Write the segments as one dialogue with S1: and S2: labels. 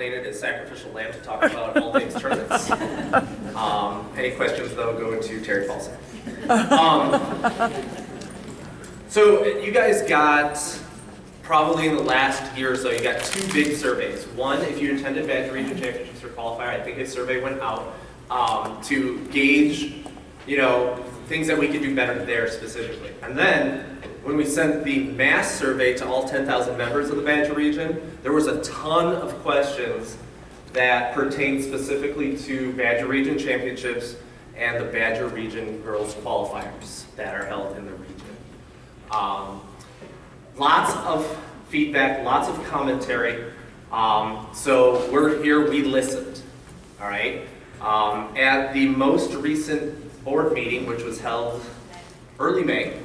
S1: nominated as sacrificial lamb to talk about all things tournaments. Any questions, though, go to Terry Paulson. So you guys got, probably in the last year or so, you got two big surveys. One, if you attended Badger Region Championships or Qualifier, I think a survey went out to gauge, things that we could do better there specifically. And then, when we sent the mass survey to all 10,000 members of the Badger Region, there was a ton of questions that pertained specifically to Badger Region Championships and the Badger Region Girls Qualifiers that are held in the region. Lots of feedback, lots of commentary. So we're here, we listened, all right? At the most recent board meeting, which was held early May,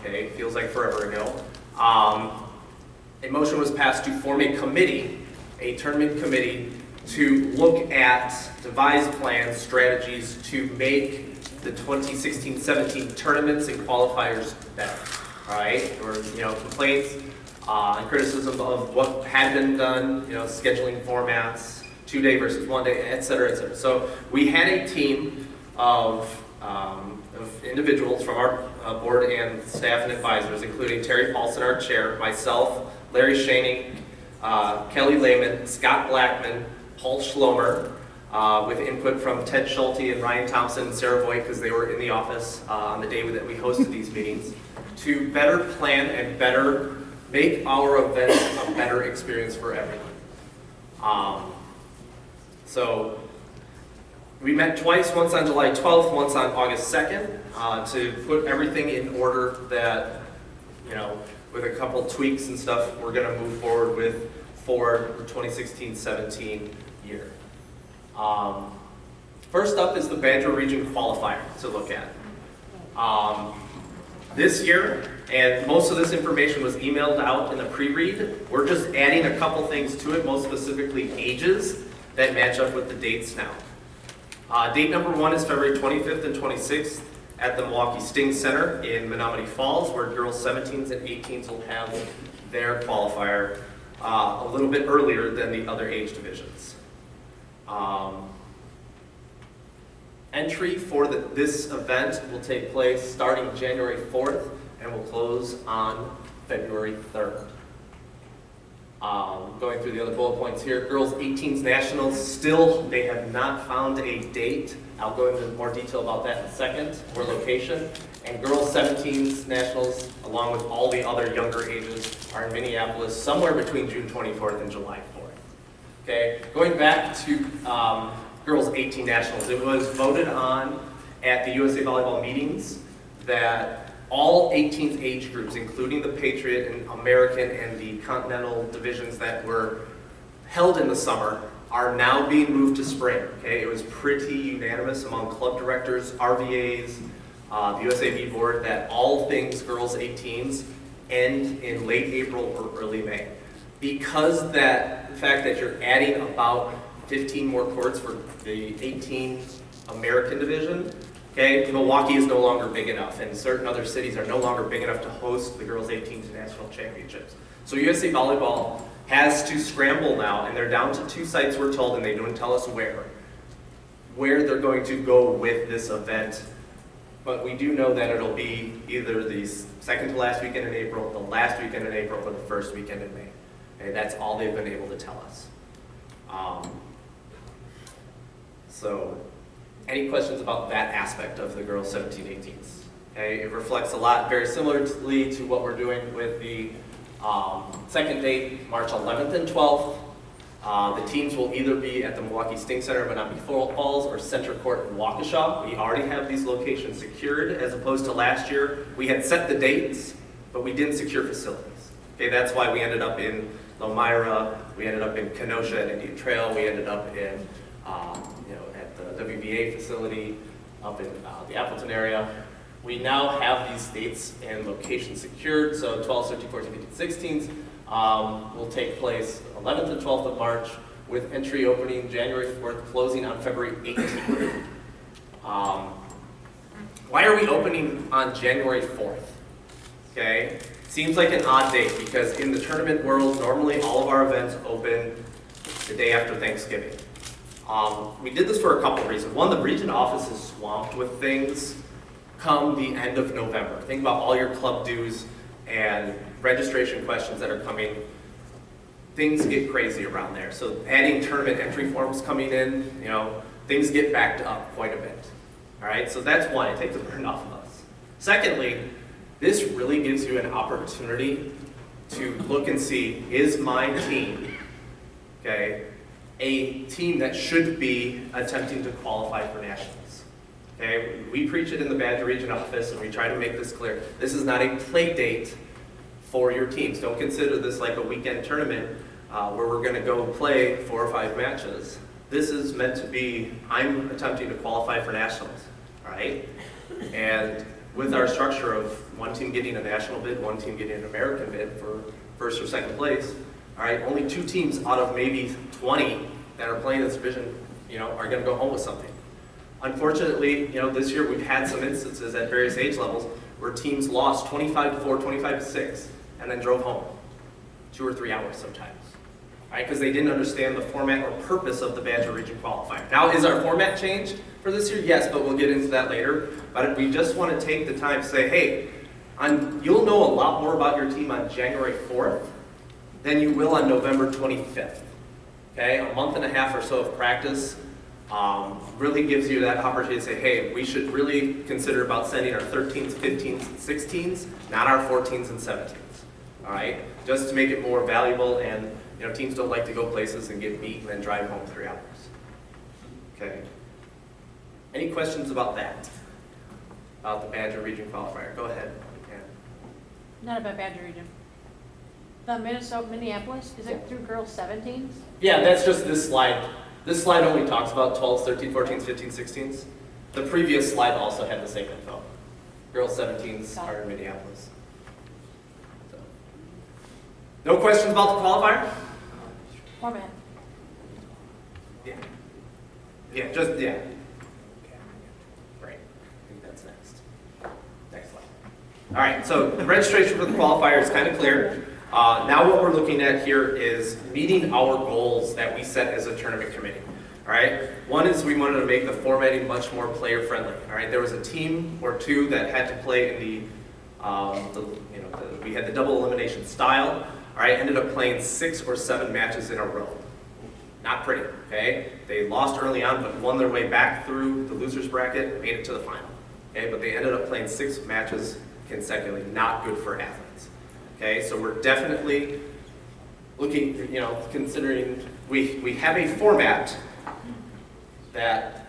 S1: okay, feels like forever ago, a motion was passed to form a committee, a tournament committee, to look at, devise plans, strategies to make the 2016-17 tournaments and qualifiers better. All right, there were complaints and criticism of what had been done, scheduling formats, 2-day versus 1-day, et cetera, et cetera. So we had a team of individuals from our board and staff and advisors, including Terry Paulson, our chair, myself, Larry Shaning, Kelly Lehman, Scott Blackman, Paul Schlomer, with input from Ted Schulte and Ryan Thompson and Sarah Voigt, because they were in the office on the day that we hosted these meetings, to better plan and better make our events a better experience for everyone. So we met twice, once on July 12th, once on August 2nd, to put everything in order that, with a couple tweaks and stuff, we're going to move forward with for the 2016-17 year. First up is the Badger Region Qualifier to look at. This year, and most of this information was emailed out in the pre-read, we're just adding a couple things to it, most specifically ages that match up with the dates now. Date number 1 is February 25th and 26th at the Milwaukee Sting Center in Menominee Falls, where girls 17s and 18s will have their qualifier a little bit earlier than the other age divisions. Entry for this event will take place starting January 4th and will close on February 3rd. Going through the other bullet points here, girls 18s nationals, still they have not found a date. I'll go into more detail about that in a second, or location. And girls 17s nationals, along with all the other younger ages, are in Minneapolis somewhere between June 24th and July 4th. Okay, going back to girls 18 nationals, it was voted on at the USA Volleyball meetings that all 18th age groups, including the Patriot and American and the Continental divisions that were held in the summer, are now being moved to spring. Okay, it was pretty unanimous among club directors, RVAs, the USAV board, that all things girls 18s end in late April or early May. Because the fact that you're adding about 15 more courts for the 18 American division, okay, Milwaukee is no longer big enough, and certain other cities are no longer big enough to host the girls 18s national championships. So USA Volleyball has to scramble now, and they're down to 2 sites, we're told, and they don't tell us where they're going to go with this event. But we do know that it'll be either the second to last weekend in April, the last weekend in April, or the first weekend in May. Okay, that's all they've been able to tell us. So, any questions about that aspect of the girls 17-18s? Okay, it reflects a lot, very similarly to what we're doing with the second date, March 11th and 12th. The teams will either be at the Milwaukee Sting Center in Menominee Falls or Center Court in Waukesha. We already have these locations secured, as opposed to last year. We had set the dates, but we didn't secure facilities. Okay, that's why we ended up in Lomira, we ended up in Kenosha and Indian Trail, we ended up in at the WBA facility up in the Appleton area. We now have these dates and locations secured, so 12, 13, 14, 15, 16s will take place 11th and 12th of March, with entry opening January 4th, closing on February 18th. Why are we opening on January 4th? Okay, seems like an odd date, because in the tournament world, normally all of our events open the day after Thanksgiving. We did this for a couple of reasons. One, the region office is swamped with things come the end of November. Think about all your club dues and registration questions that are coming. Things get crazy around there. So adding tournament entry forms coming in, things get backed up quite a bit. All right, so that's one, it takes the burden off of us. Secondly, this really gives you an opportunity to look and see, is my team, okay, a team that should be attempting to qualify for nationals? Okay, we preach it in the Badger Region office, and we try to make this clear. This is not a play date for your teams. Don't consider this like a weekend tournament where we're going to go play 4 or 5 matches. This is meant to be, I'm attempting to qualify for nationals, all right? And with our structure of one team getting a national bid, one team getting an American bid for first or second place, all right, only 2 teams out of maybe 20 that are playing this division, are going to go home with something. Unfortunately, this year we've had some instances at various age levels where teams lost 25-4, 25-6, and then drove home 2 or 3 hours sometimes, right? Because they didn't understand the format or purpose of the Badger Region Qualifier. Now, is our format changed for this year? Yes, but we'll get into that later. But we just want to take the time to say, hey, you'll know a lot more about your team on January 4th than you will on November 25th. Okay, a month and a half or so of practice really gives you that opportunity to say, hey, we should really consider about sending our 13s, 15s, 16s, not our 14s and 17s. All right, just to make it more valuable, and teams don't like to go places and get beat and then drive home 3 hours. Okay. Any questions about that? About the Badger Region Qualifier? Go ahead.
S2: Not about Badger Region. The Minneapolis, is it through girls 17s?
S1: Yeah, that's just this slide. This slide only talks about 12s, 13s, 14s, 15s, 16s. The previous slide also had the same info. Girls 17s are in Minneapolis. So. No questions about the qualifier?
S2: Format.
S1: Yeah. Yeah, Right. I think that's next. Next slide. All right, so the registration for the qualifier is kind of clear. Now what we're looking at here is meeting our goals that we set as a tournament committee. All right. One is we wanted to make the formatting much more player friendly. All right. There was a team or 2 that had to play in we had the double elimination style. All right. Ended up playing 6 or 7 matches in a row. Not pretty. Okay. They lost early on, but won their way back through the losers bracket, made it to the final. Okay. But they ended up playing 6 matches consecutively. Not good for athletes. Okay, so we're definitely looking, considering we have a format that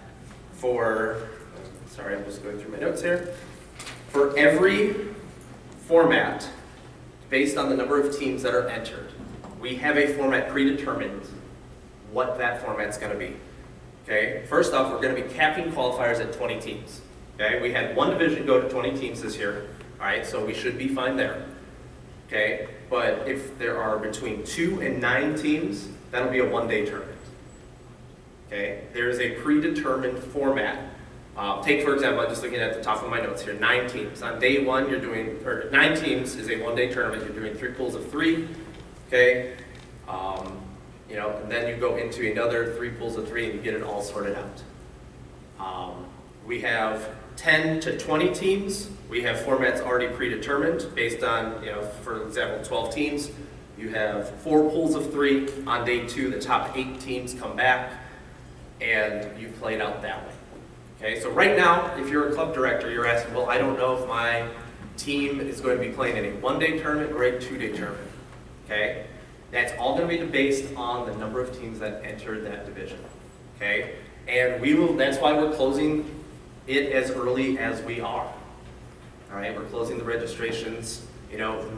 S1: sorry, I'm just going through my notes here. For every format, based on the number of teams that are entered, we have a format predetermined what that format's going to be. Okay, first off, we're going to be capping qualifiers at 20 teams. Okay, we had 1 division go to 20 teams this year. All right, so we should be fine there. Okay, but if there are between 2 and 9 teams, that'll be a 1-day tournament. Okay, there is a predetermined format. Take, for example, I'm just looking at the top of my notes here, 9 teams. On day 1, 9 teams is a 1-day tournament. You're doing 3 pools of 3. Okay, and then you go into another 3 pools of 3 and you get it all sorted out. We have 10 to 20 teams. We have formats already predetermined based on, for example, 12 teams. You have 4 pools of 3. On day 2, the top 8 teams come back, and you play it out that way. Okay, so right now, if you're a club director, you're asking, well, I don't know if my team is going to be playing in a 1-day tournament or a 2-day tournament. Okay, that's all going to be based on the number of teams that entered that division. Okay, and that's why we're closing it as early as we are. All right, we're closing the registrations,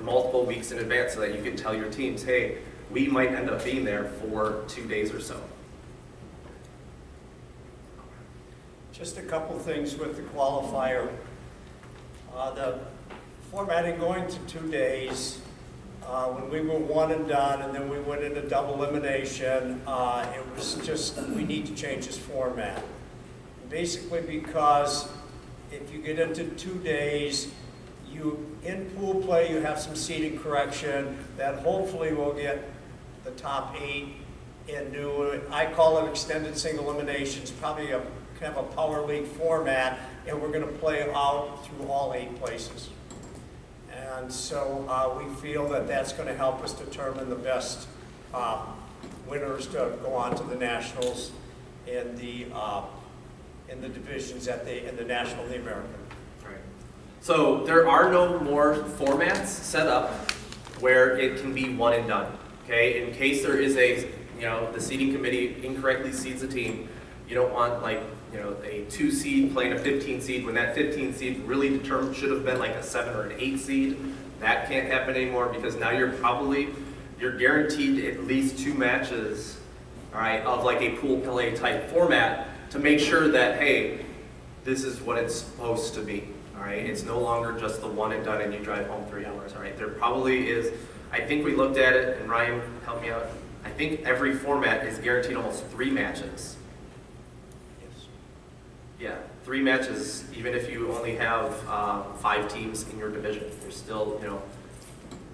S1: multiple weeks in advance so that you can tell your teams, hey, we might end up being there for 2 days or so.
S3: Just a couple things with the qualifier. The formatting going to 2 days, when we were 1 and done and then we went into double elimination, it was just, we need to change this format. Basically because if you get into 2 days, in pool play you have some seeding correction that hopefully will get the top 8 and do, I call it extended single eliminations, probably a kind of a power league format, and we're going to play out through all 8 places. And so we feel that that's going to help us determine the best winners to go on to the nationals in the divisions in the national and the American.
S1: Right. So there are no more formats set up where it can be one and done. Okay, in case there is a, the seeding committee incorrectly seeds a team, you don't want like, a 2 seed playing a 15 seed when that 15 seed really should have been like a 7 or an 8 seed. That can't happen anymore because now you're guaranteed at least 2 matches, all right, of like a pool play type format to make sure that, hey, this is what it's supposed to be, all right? It's no longer just the one and done and you drive home 3 hours, all right? There probably is, I think we looked at it, and Ryan, help me out. I think every format is guaranteed almost 3 matches.
S3: Yes.
S1: Yeah, 3 matches, even if you only have 5 teams in your division. There's still,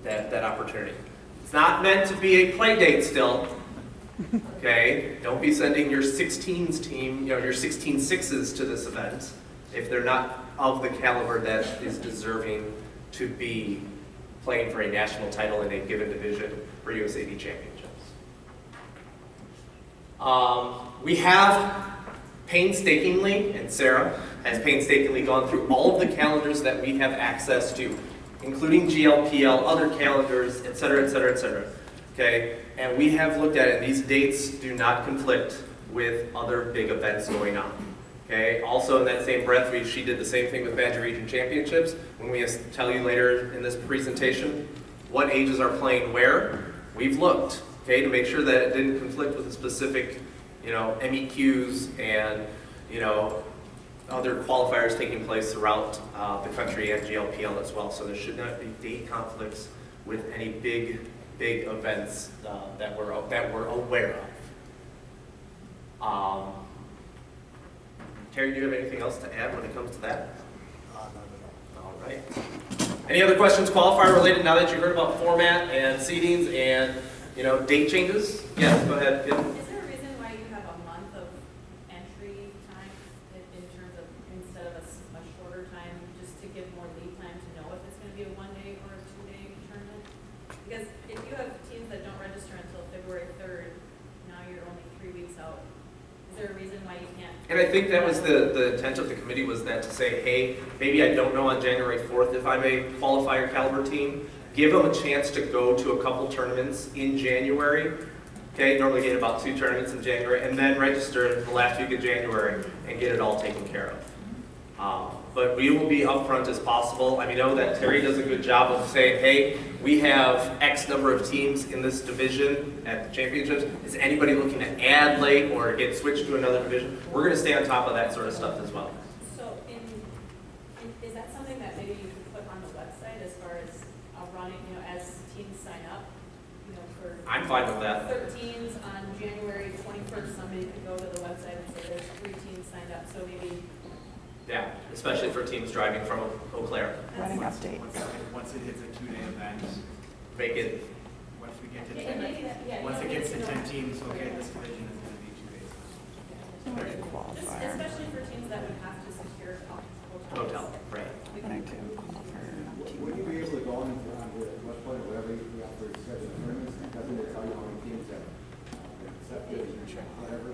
S1: that opportunity. It's not meant to be a play date still. Okay, don't be sending your 16s team, your 16 sixes to this event if they're not of the caliber that is deserving to be playing for a national title in a given division for USAD championships. We have painstakingly, and Sarah has painstakingly gone through all of the calendars that we have access to, including GLPL, other calendars, et cetera, et cetera, et cetera. Okay, and we have looked at it, and these dates do not conflict with other big events going on. Okay, also in that same breath, she did the same thing with Badger Region Championships. When we tell you later in this presentation what ages are playing where, we've looked, okay, to make sure that it didn't conflict with the specific, MEQs and, other qualifiers taking place throughout the country and GLPL as well. So there should not be date conflicts with any big events that we're aware of. Terry, do you have anything else to add when it comes to that?
S3: Not at all.
S1: All right. Any other questions qualifier related now that you heard about format and seedings and date changes? Yes, go ahead, Kim.
S4: Is there a reason why you have a month of entry time in terms of instead of a shorter time, just to give more lead time to know if it's going to be a 1-day or a 2-day tournament? Because if you have teams that don't register until February 3rd, now you're only 3 weeks out. Is there a reason why you can't?
S1: And I think that was the intent of the committee, was that to say, hey, maybe I don't know on January 4th if I'm a qualifier caliber team. Give them a chance to go to a couple tournaments in January. Okay, normally get about 2 tournaments in January, and then register the last week of January and get it all taken care of. But we will be upfront as possible. I know that Terry does a good job of saying, hey, we have X number of teams in this division at the championships. Is anybody looking to add late or get switched to another division? We're going to stay on top of that sort of stuff as well.
S4: So is that something that maybe you could put on the website as far as running, as teams sign up? For
S1: I'm fine with that.
S4: 13s on January 21st, somebody could go to the website and say there's 3 teams signed up, so maybe.
S1: Yeah, especially for teams driving from Eau Claire.
S5: Running updates.
S6: Once it hits a 2-day event,
S1: Make it.
S6: once we get to
S4: And
S6: 10,
S4: maybe that, yeah,
S6: once
S4: you
S6: it
S4: don't
S6: gets to
S4: need
S6: 10
S4: know.
S6: teams, okay, this division is going to be 2 days.
S5: Qualifier.
S4: Especially for teams that would have to secure hotels.
S1: Hotel, right.
S5: Running to qualifier.
S7: Would you be able to go on with West Point or wherever you have to schedule tournaments? Doesn't it tell you how many teams have been accepted and whatever?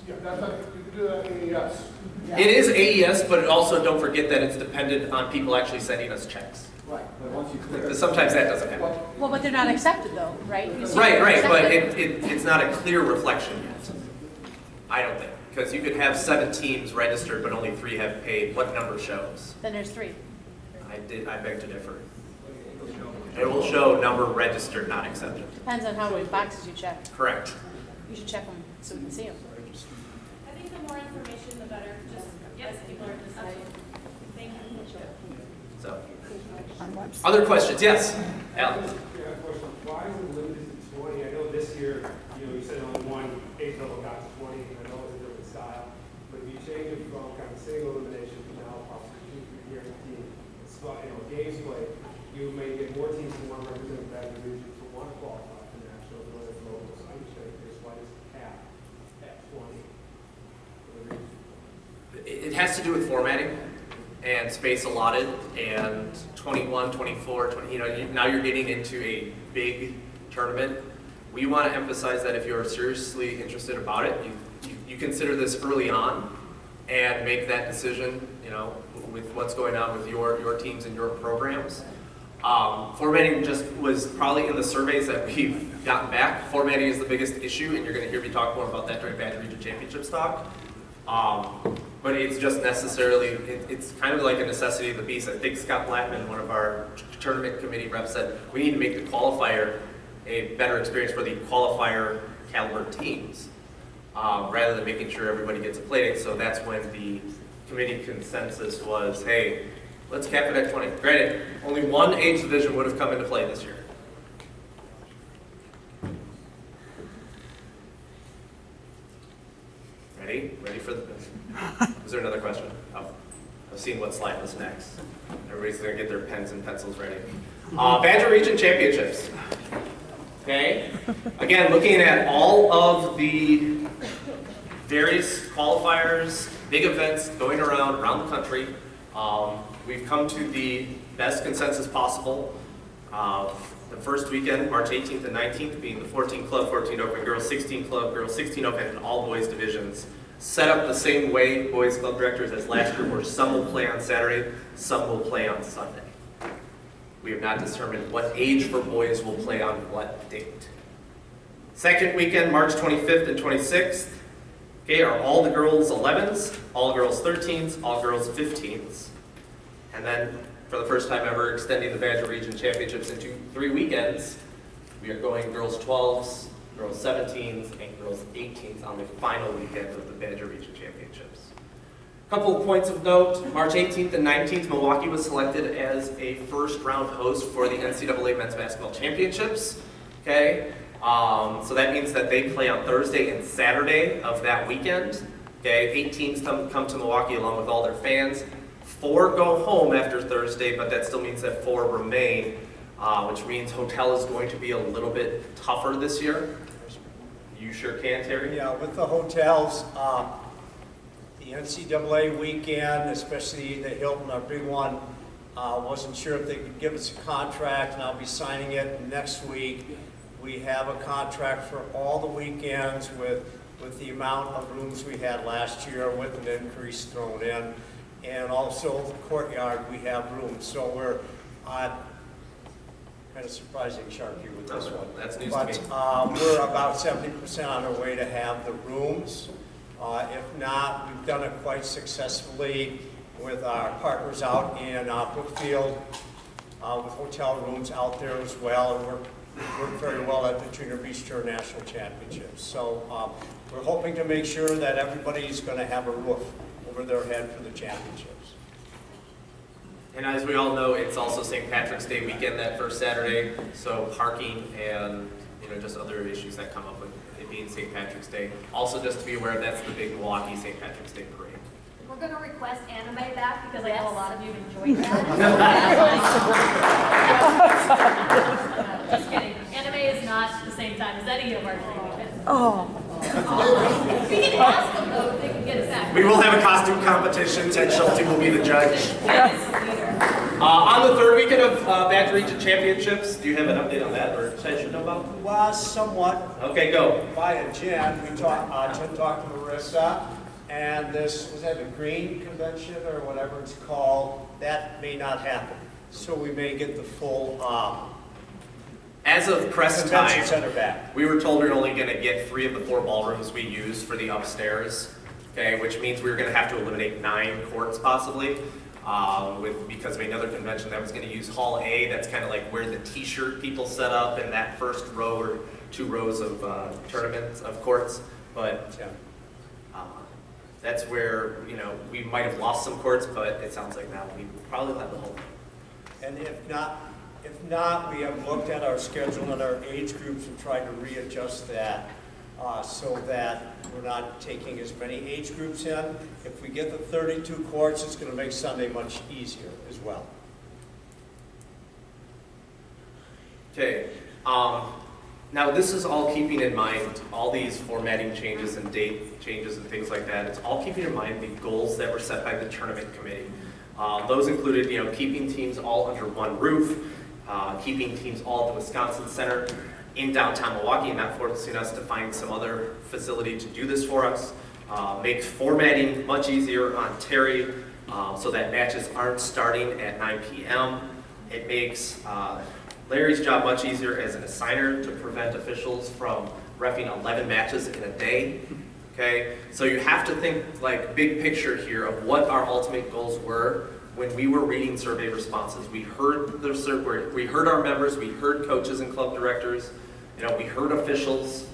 S8: Yeah, that's like, you can do that in AES.
S1: It is AES, but also don't forget that it's dependent on people actually sending us checks.
S7: Right, but once you clear
S1: Because sometimes that doesn't happen.
S2: Well, but they're not accepted though, right? You see
S1: Right,
S2: they're
S1: right, but
S2: accepted.
S1: it's not a clear reflection yet. I don't think. Because you could have 7 teams registered, but only 3 have paid. What number shows?
S2: Then there's 3.
S1: I beg to differ. It will show number registered, not accepted.
S2: Depends on how many boxes you check.
S1: Correct.
S2: You should check them so we can see them.
S4: I think the more information, the better, just as people are deciding. Thank you.
S1: So,
S5: On website.
S1: other questions? Yes, Alan.
S8: Yeah, question. Why is it limited to 20? I know this year, you said only one age level got to 20, and I know it's a different style. But if you change it from kind of single elimination to now possibly 2, 3 years team, games play, you may get more teams who want to represent the Badger region to want to qualify for nationals.
S1: has to do with formatting and space allotted and 21, 24, 20, now you're getting into a big tournament. We want to emphasize that if you're seriously interested about it, you consider this early on and make that decision, with what's going on with your teams and your programs. Formatting just was probably in the surveys that we've gotten back. Formatting is the biggest issue, and you're going to hear me talk more about that during Badger Region Championships talk. But it's just necessarily, it's kind of like a necessity of the beast. I think Scott Blackman, one of our tournament committee reps, said we need to make the qualifier a better experience for the qualifier caliber teams, rather than making sure everybody gets a play date. So that's when the committee consensus was, hey, let's cap it at 20. Granted, only one age division would have come into play this year. Ready for the, is there another question? Oh, I've seen what slide was next. Everybody's gonna get their pens and pencils ready. Badger Region Championships. Okay, again, looking at all of the various qualifiers, big events going around the country. We've come to the best consensus possible. The first weekend, March 18th and 19th, being the 14 club, 14 open, girls 16 club, girls 16 open, and all boys divisions. Set up the same way, boys club directors, as last year, where some will play on Saturday, some will play on Sunday. We have not determined what age for boys will play on what date. Second weekend, March 25th and 26th, okay, are all the girls 11s, all girls 13s, all girls 15s. And then, for the first time ever, extending the Badger Region Championships into 3 weekends, we are going girls 12s, girls 17s, and girls 18s on the final weekend of the Badger Region Championships. A couple of points of note: March 18th and 19th, Milwaukee was selected as a first-round host for the NCAA Men's Basketball Championships. Okay, so that means that they play on Thursday and Saturday of that weekend. Okay, 8 teams come to Milwaukee along with all their fans. 4 go home after Thursday, but that still means that 4 remain, which means hotel is going to be a little bit tougher this year. You sure can, Terry?
S3: Yeah, with the hotels, the NCAA weekend, especially the Hilton, our big one, wasn't sure if they could give us a contract, and I'll be signing it next week. We have a contract for all the weekends with the amount of rooms we had last year, with an increase thrown in. And also the courtyard, we have rooms. So we're kind of surprising Sharkey with this one.
S1: That's news
S3: but,
S1: to me.
S3: We're about 70% on our way to have the rooms. If not, we've done it quite successfully with our partners out in Brookfield, with hotel rooms out there as well. And we're worked very well at the Junior Beach Tour National Championships. So we're hoping to make sure that everybody's going to have a roof over their head for the championships.
S1: And as we all know, it's also St. Patrick's Day weekend that first Saturday, so parking and just other issues that come up with it being St. Patrick's Day. Also, just to be aware, that's the big Milwaukee St. Patrick's Day parade.
S9: We're going to request anime back because I know a lot of you enjoyed that. Just kidding. Anime is not the same time as any of our training events.
S5: Oh.
S9: We can ask them though if they can get it back.
S1: We will have a costume competition. Ted Schulte will be the judge. On the third weekend of Badger Region Championships, do you have an update on that, or I should know about?
S3: Well, somewhat.
S1: Okay, go.
S3: Via Jen, Jen talked to Marissa, and this, was that a green convention or whatever it's called, that may not happen. So we may get the full
S1: As of press
S3: convention
S1: time,
S3: center back.
S1: we were told we were only going to get 3 of the 4 ballrooms we use for the upstairs, okay, which means we were going to have to eliminate 9 courts possibly, because we had another convention that was going to use Hall A. That's kind of like where the t-shirt people set up in that first row or 2 rows of tournaments of courts, but that's where we might have lost some courts, but it sounds like now we probably have the whole thing.
S3: And if not, we have looked at our schedule and our age groups and tried to readjust that so that we're not taking as many age groups in. If we get the 32 courts, it's going to make Sunday much easier as well.
S1: Now, this is all keeping in mind all these formatting changes and date changes and things like that. It's all keeping in mind the goals that were set by the tournament committee. Those included, keeping teams all under one roof, keeping teams all at the Wisconsin Center in downtown Milwaukee, and not forcing us to find some other facility to do this for us. Make formatting much easier on Terry so that matches aren't starting at 9 p.m. It makes Larry's job much easier as an assigner to prevent officials from reffing 11 matches in a day. Okay, so you have to think like big picture here of what our ultimate goals were when we were reading survey responses. We heard we heard our members, we heard coaches and club directors, we heard officials.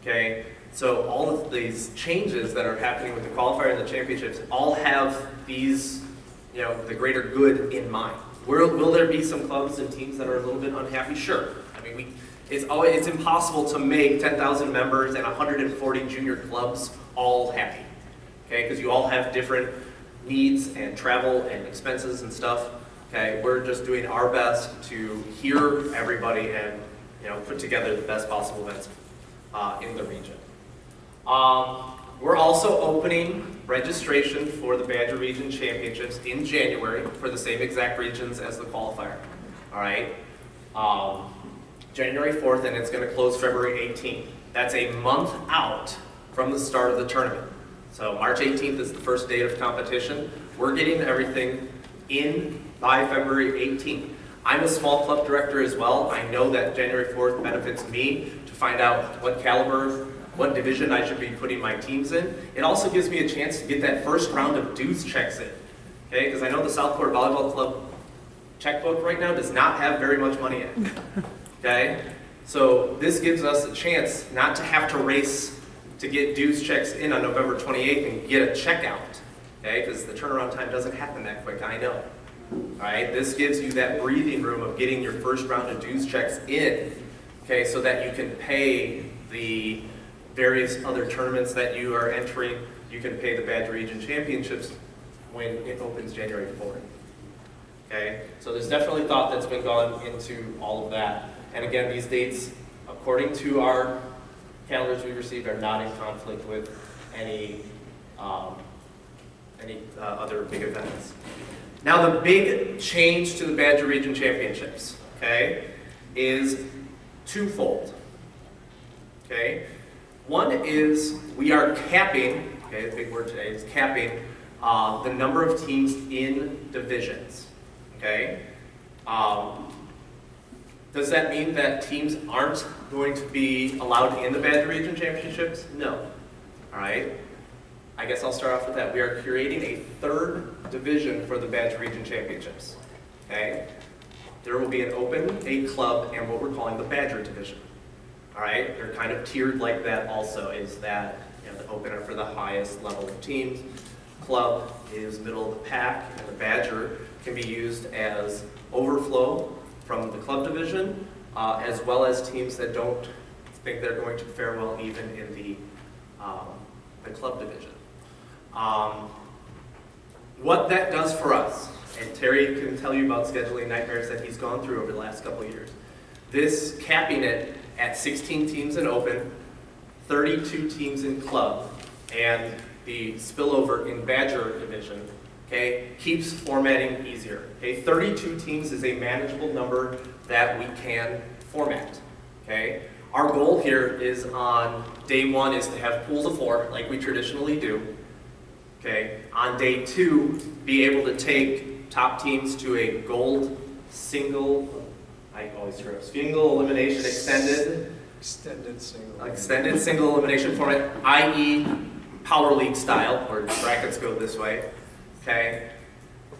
S1: Okay, so all of these changes that are happening with the qualifier and the championships all have these, the greater good in mind. Will there be some clubs and teams that are a little bit unhappy? Sure. I mean, it's impossible to make 10,000 members and 140 junior clubs all happy, okay? Because you all have different needs and travel and expenses and stuff, okay? We're just doing our best to hear everybody and, put together the best possible events in the region. We're also opening registration for the Badger Region Championships in January for the same exact regions as the qualifier, all right? January 4th, and it's going to close February 18th. That's a month out from the start of the tournament. So March 18th is the first date of competition. We're getting everything in by February 18th. I'm a small club director as well. I know that January 4th benefits me to find out what caliber, what division I should be putting my teams in. It also gives me a chance to get that first round of dues checks in, okay? Because I know the Southport Volleyball Club checkbook right now does not have very much money in it, okay? So this gives us a chance not to have to race to get dues checks in on November 28th and get a checkout, okay? Because the turnaround time doesn't happen that quick, I know. All right, this gives you that breathing room of getting your first round of dues checks in, okay, so that you can pay the various other tournaments that you are entering. You can pay the Badger Region Championships when it opens January 4th. Okay, so there's definitely thought that's been gone into all of that. And again, these dates, according to our calendars we received, are not in conflict with any other big events. Now, the big change to the Badger Region Championships, okay, is twofold. Okay. One is we are capping, okay, the big word today is capping, the number of teams in divisions, okay? Does that mean that teams aren't going to be allowed in the Badger Region Championships? No, all right? I guess I'll start off with that. We are creating a third division for the Badger Region Championships, okay? There will be an open, a club, and what we're calling the Badger Division. All right, they're kind of tiered like that also, is that the opener for the highest level of teams, club is middle of the pack, and the Badger can be used as overflow from the club division, as well as teams that don't think they're going to fare well even in the club division. What that does for us, and Terry can tell you about scheduling nightmares that he's gone through over the last couple of years, this capping it at 16 teams in open, 32 teams in club, and the spillover in Badger division, okay, keeps formatting easier. Okay, 32 teams is a manageable number that we can format, okay? Our goal here is on day one is to have pools of 4, like we traditionally do, okay? On day 2, be able to take top teams to a gold single, I always screw up, single elimination extended single elimination format, i.e. Power League style, where brackets go this way, okay?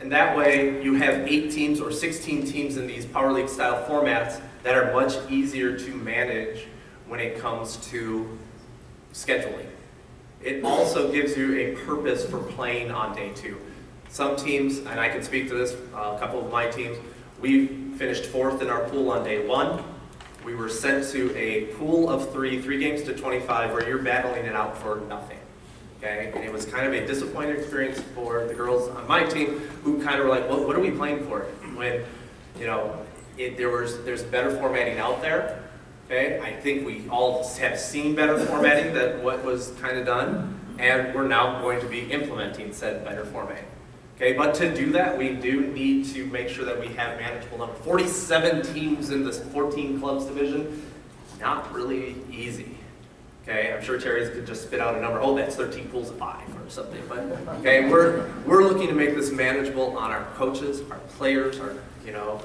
S1: And that way you have 8 teams or 16 teams in these Power League style formats that are much easier to manage when it comes to scheduling. It also gives you a purpose for playing on day 2. Some teams, and I can speak to this, a couple of my teams, we finished 4th in our pool on day 1. We were sent to a pool of 3 games to 25, where you're battling it out for nothing. Okay, and it was kind of a disappointing experience for the girls on my team, who kind of were like, well, what are we playing for? When, there's better formatting out there, Okay, I think we all have seen better formatting than what was kind of done, and we're now going to be implementing said better formatting. Okay, but to do that, we do need to make sure that we have manageable number. 47 teams in this 14 clubs division, not really easy. Okay, I'm sure Terry could just spit out a number. Oh, that's 13 pools of 5 or something. But okay, we're looking to make this manageable on our coaches, our players, our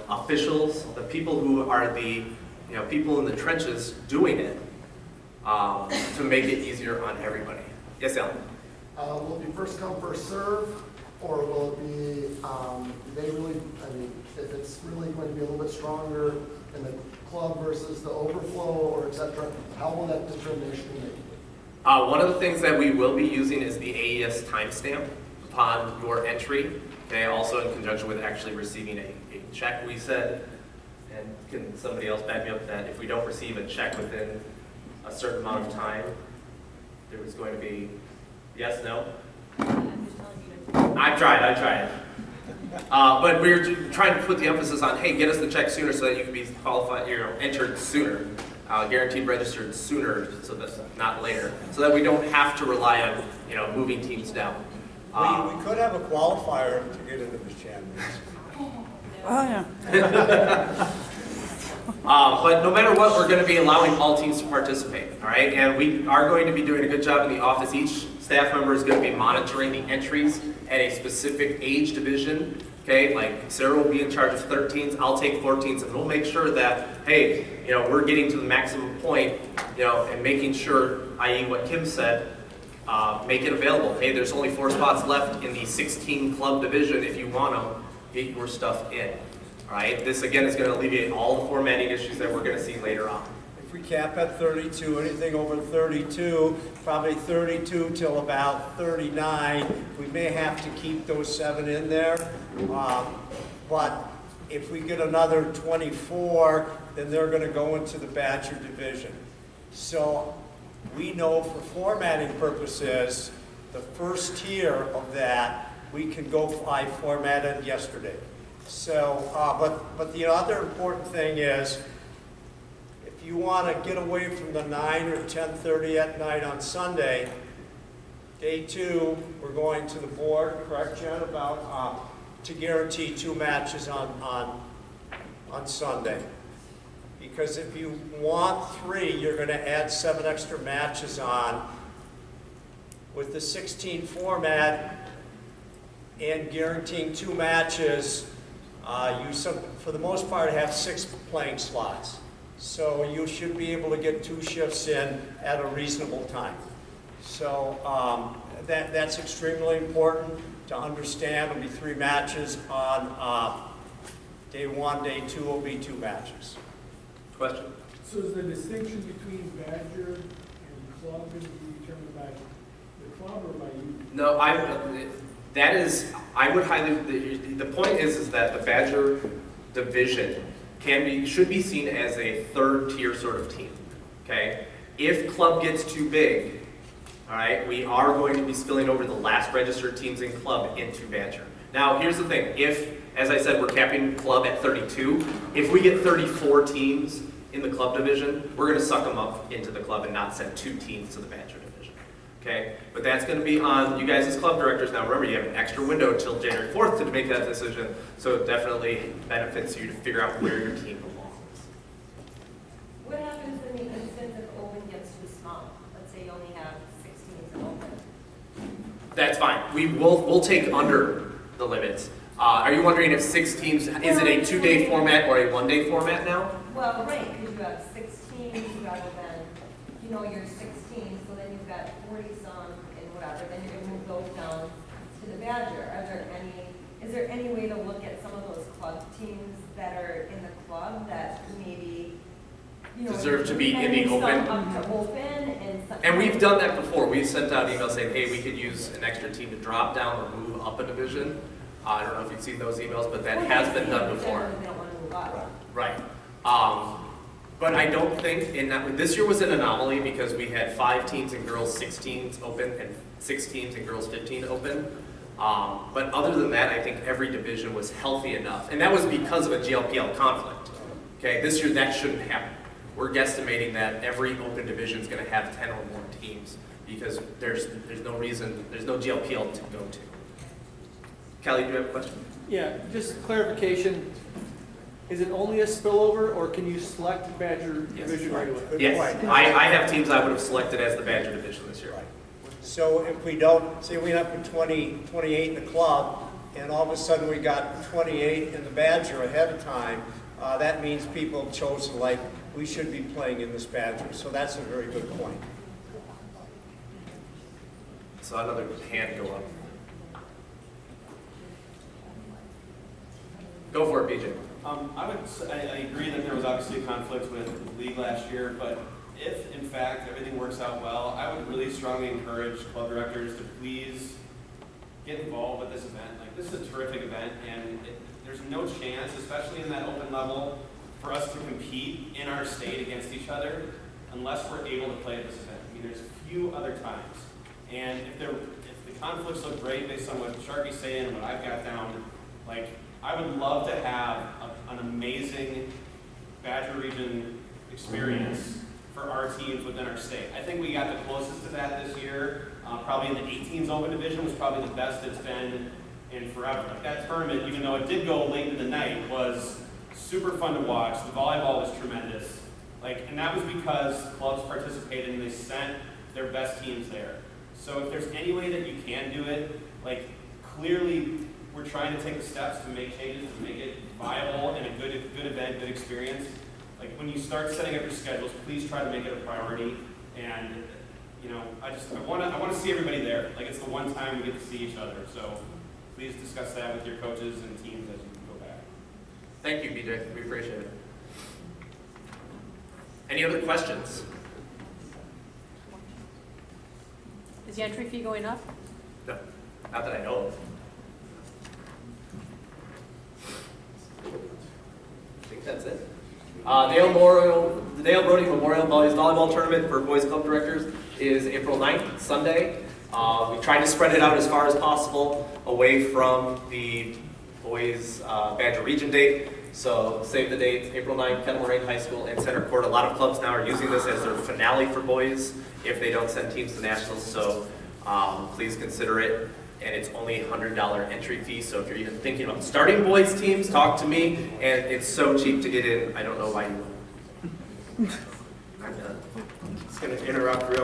S1: officials, the people who are the people in the trenches doing it, to make it easier on everybody. Yes, Alan.
S10: Will it be first come, first serve, or will it be, if it's really going to be a little bit stronger in the club versus the overflow, or et cetera, how will that determination be made?
S1: One of the things that we will be using is the AES timestamp upon your entry, okay, also in conjunction with actually receiving a check. We said, and can somebody else back me up, that if we don't receive a check within a certain amount of time, there was going to be, yes, no? I tried. But we're trying to put the emphasis on, hey, get us the check sooner so that you can be qualified, entered sooner, guaranteed registered sooner, so that's not later, so that we don't have to rely on, moving teams down.
S3: We could have a qualifier to get into the champions.
S5: Oh, yeah.
S1: But no matter what, we're going to be allowing all teams to participate, all right? And we are going to be doing a good job in the office. Each staff member is going to be monitoring the entries at a specific age division, okay? Like Sarah will be in charge of 13s, I'll take 14s, and we'll make sure that, hey, we're getting to the maximum point, and making sure, i.e. what Kim said, make it available. Hey, there's only 4 spots left in the 16 club division. If you want them, get your stuff in. All right, this again is going to alleviate all the formatting issues that we're going to see later on.
S3: If we cap at 32, anything over 32, probably 32 till about 39, we may have to keep those 7 in there. But if we get another 24, then they're going to go into the Badger division. So we know for formatting purposes, the first tier of that, we can go, I formatted yesterday. So, but the other important thing is, if you want to get away from the 9 or 10:30 at night on Sunday, day 2, we're going to the board, correct, Jen, about to guarantee 2 matches on Sunday. Because if you want 3, you're going to add 7 extra matches on. With the 16 format and guaranteeing 2 matches, for the most part, have 6 playing slots. So you should be able to get 2 shifts in at a reasonable time. So that's extremely important to understand. There'll be 3 matches on day 1, day 2 will be 2 matches. Question?
S11: So is the distinction between Badger and club going to be determined by the club or by you?
S1: No, I would highly, the point is that the Badger division should be seen as a 3rd tier sort of team, okay? If club gets too big, all right, we are going to be spilling over the last registered teams in club into Badger. Now, here's the thing. If, as I said, we're capping club at 32, if we get 34 teams in the club division, we're going to suck them up into the club and not send 2 teams to the Badger division. Okay, but that's going to be on you guys as club directors. Now remember, you have an extra window until January 4th to make that decision, so it definitely benefits you to figure out where your team belongs.
S12: What happens in the instance if open gets too small? Let's say you only have 16 in open.
S1: That's fine. We'll take under the limits. Are you wondering if 6 teams, is it a 2-day format or a 1-day format now?
S12: Well, right, because you have 16 rather than, you're 16, so then you've got 40-some and whatever, then you're going to move those down to the Badger. Is there any way to look at some of those club teams that are in the club that maybe,
S1: deserve to be in the open?
S12: Up to open
S1: and we've done that before. We've sent out emails saying, hey, we could use an extra team to drop down or move up a division. I don't know if you've seen those emails, but that has been done before. Right. But I don't think, this year was an anomaly because we had 5 teams and girls 16s open and 6 teams and girls 15 open. But other than that, I think every division was healthy enough. And that was because of a GLPL conflict. Okay, this year that shouldn't happen. we're guesstimating that every open division is going to have 10 or more teams because there's no reason, there's no GLPL to go to. Kelly, do you have a question?
S13: Yeah, just clarification. Is it only a spillover, or can you select Badger division right away?
S3: Good
S1: Yes,
S3: point.
S1: I have teams I would have selected as the Badger division this year.
S3: So if we don't, say we have 28 in the club, and all of a sudden we got 28 in the Badger ahead of time, that means people have chosen, like, we should be playing in this Badger. So that's a very good point.
S1: So another hand go up. Go for it, BJ.
S14: I agree that there was obviously a conflict with the league last year, but if in fact everything works out well, I would really strongly encourage club directors to please get involved with this event. Like, this is a terrific event, and there's no chance, especially in that open level, for us to compete in our state against each other unless we're able to play at this event. I mean, there's few other times. And if the conflicts look great based on what Sharky's saying and what I've got down, like, I would love to have an amazing Badger Region experience for our teams within our state. I think we got the closest to that this year. Probably in the 18s Open Division was probably the best it's been in forever. Like, that tournament, even though it did go late in the night, was super fun to watch. The volleyball was tremendous. Like, and that was because clubs participated and they sent their best teams there. So if there's any way that you can do it, like, clearly we're trying to take the steps to make changes, to make it viable and a good event, good experience. Like, when you start setting up your schedules, please try to make it a priority. And, you know, I want to see everybody there. Like, it's the one time we get to see each other. So please discuss that with your coaches and teams as you go back.
S1: Thank you, BJ. We appreciate it. Any other questions?
S2: Is the entry fee going up?
S1: No, not that I know of. I think that's it. The Dale Brody Memorial Boys Volleyball Tournament for Boys Club Directors is April 9th, Sunday. We tried to spread it out as far as possible away from the boys Badger Region date. So save the dates, April 9th, Kettle Moraine High School and Center Court. A lot of clubs now are using this as their finale for boys if they don't send teams to nationals. So please consider it. And it's only $100 entry fee. So if you're even thinking about starting boys teams, talk to me. And it's so cheap to get in. I don't know why you won't. I'm just going to interrupt real